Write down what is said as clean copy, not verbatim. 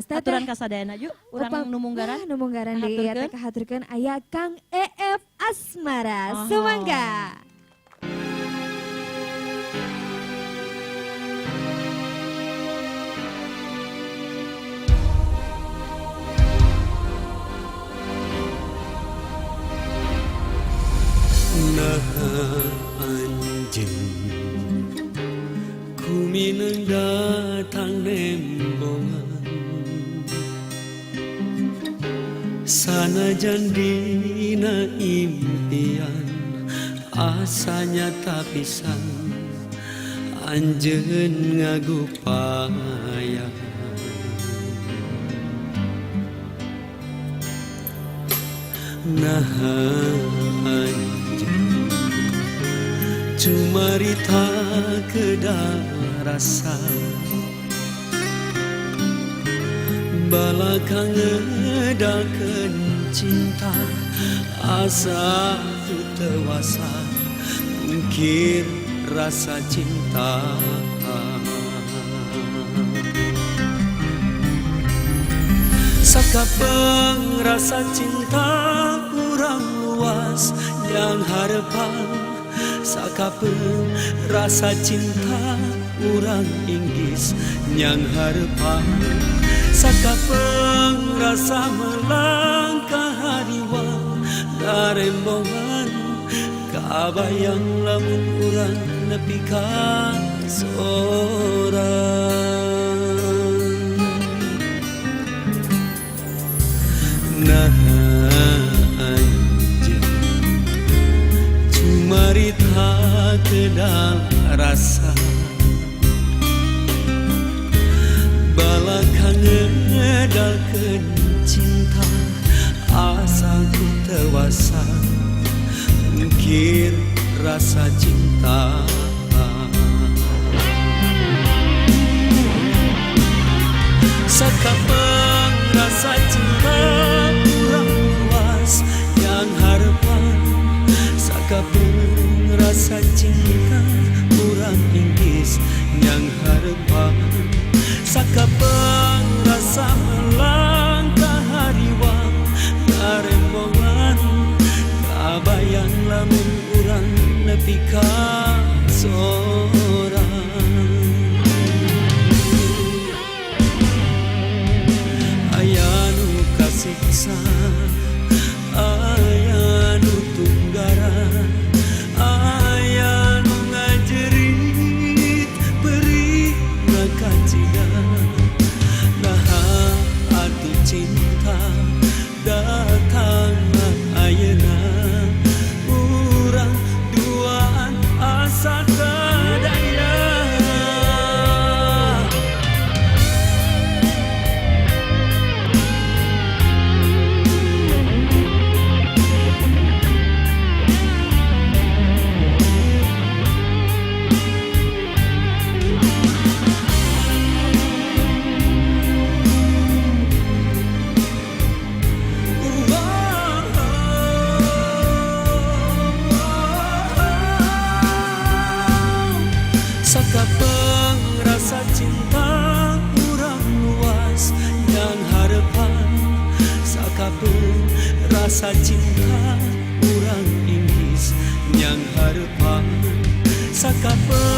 Mas. Aturan kasadayana ju urang numunggaran. Numunggaran di ieu teh kahaturkeun aya Kang EF Asmara. Sumangga. Anjing kumineng datang nembongan sanajan dina impian asanya tak pisan anjeun ngagupaya cumarita kedarasa balakang ngedakeun cinta asa tu tewasa mungkin rasa cinta sakapeng rasa cinta urang luas yang harapan sakapeng rasa cinta urang inggis nyang harepan sakapeng rasa melangkah hariwang darembongan kabayang lamun urang nepi ka sorang marita kedal rasa balakang ngedalkeun cinta asa ku tewasa mungkin rasa cinta sakapeng rasa cinta urang luas yang harapan sakapeng rasa cinta urang inggis yang harapan sakapeng rasa melangkah hariwang darembongan kabayang lamun urang nepi ka sorang aya nu kasiksa aya nu tunggaran aya nu ngajerit beri ngakacigan naha atuh cinta datang ayeuna urang duaan asa kadaya sakapeng rasa cinta urang luas yang harapan sakapeng rasa cinta urang inggis yang harapan sakapeng